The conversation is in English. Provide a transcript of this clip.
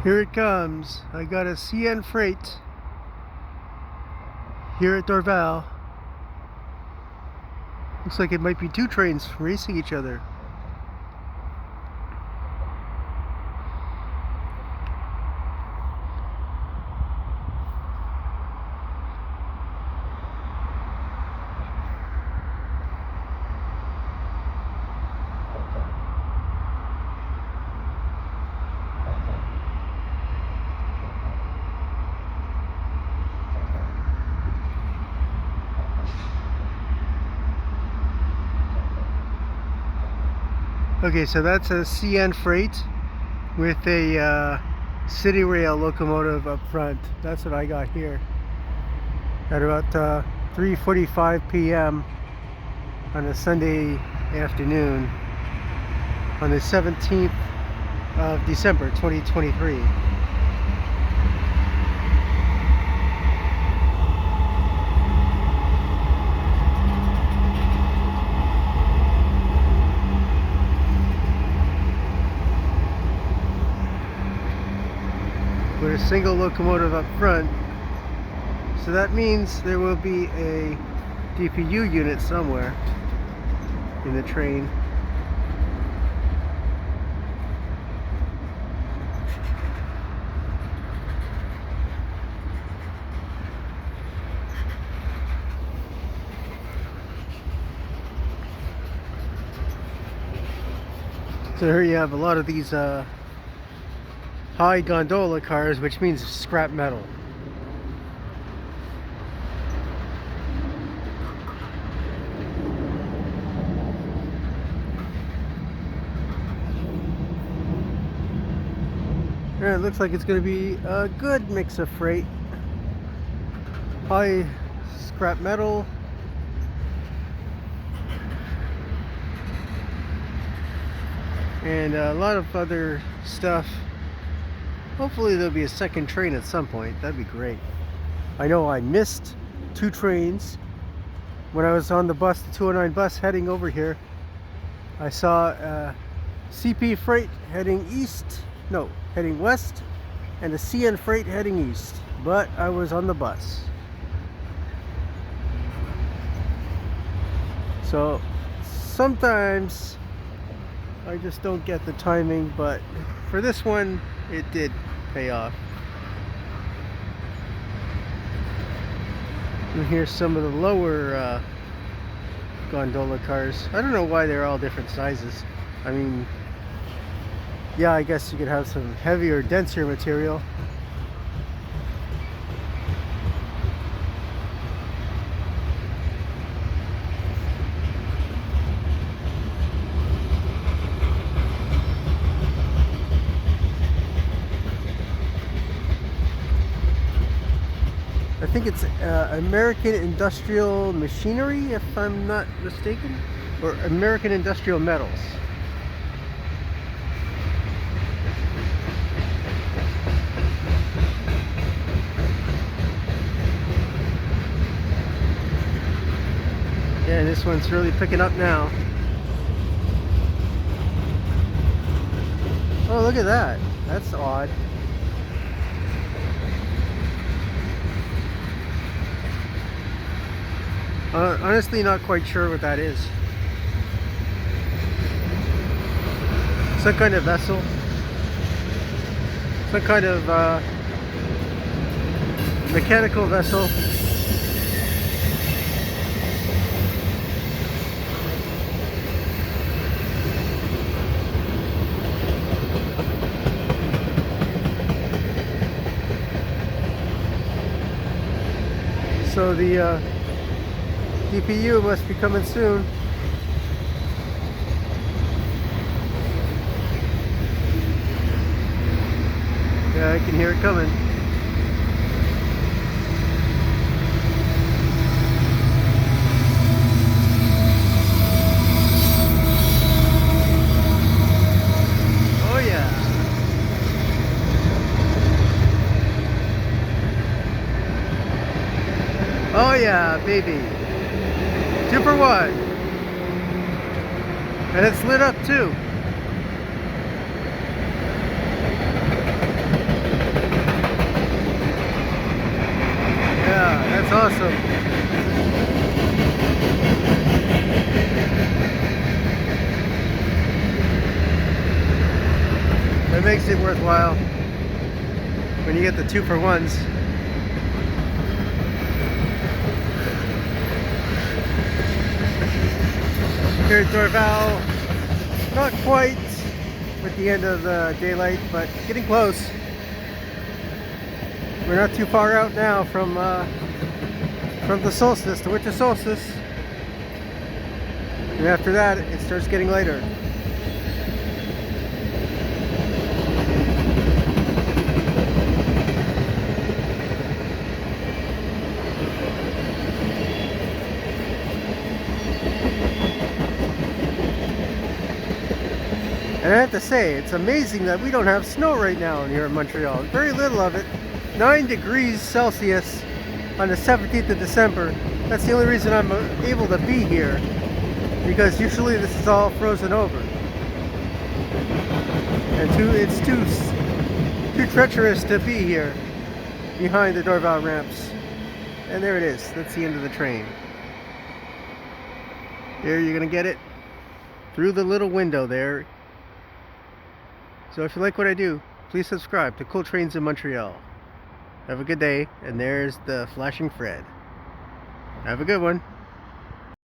Here it comes. I got a CN freight here at Dorval. Looks like it might be two trains racing each other. Okay, so that's a CN freight with a Citirail locomotive up front. That's what I got here at about 3:45 p.m. on a Sunday afternoon on the 17th of December 2023. With a single locomotive up front, so that means there will be a DPU unit somewhere in the train. So here you have a lot of these high gondola cars, which means scrap metal. And it looks like it's going to be a good mix of freight. High scrap metal. And a lot of other stuff. Hopefully there'll be a second train at some point. That'd be great. I know I missed two trains when I was on the bus, the 209 bus heading over here. I saw a CP freight heading west, and a CN freight heading east, but I was on the bus. So sometimes I just don't get the timing, but for this one it did pay off. And here's some of the lower gondola cars. I don't know why they're all different sizes. I mean, yeah, I guess you could have some heavier, denser material. I think it's American Industrial Machinery, if I'm not mistaken, or American Industrial Metals. Yeah, this one's really picking up now. Oh, look at that. That's odd. Honestly, not quite sure what that is. Some kind of vessel. Some kind of mechanical vessel. So the DPU must be coming soon. Yeah, I can hear it coming. Oh yeah. Oh yeah, baby. 2 for 1. And it's lit up too. makes it worthwhile when you get the 2-for-1s. Here at Dorval, not quite with the end of the daylight, but getting close. We're not too far out now from the solstice, the winter solstice. And after that, it starts getting later. And I have to say, it's amazing that we don't have snow right now here in Montreal. Very little of it. 9 degrees Celsius on the 17th of December. That's the only reason I'm able to be here, because usually this is all frozen over. And it's too treacherous to be here behind the Dorval Ramps. And there it is. That's the end of the train. There, you're gonna get it through the little window there. So if you like what I do, please subscribe to Cool Trains in Montreal. Have a good day, and there's the flashing Fred. Have a good one.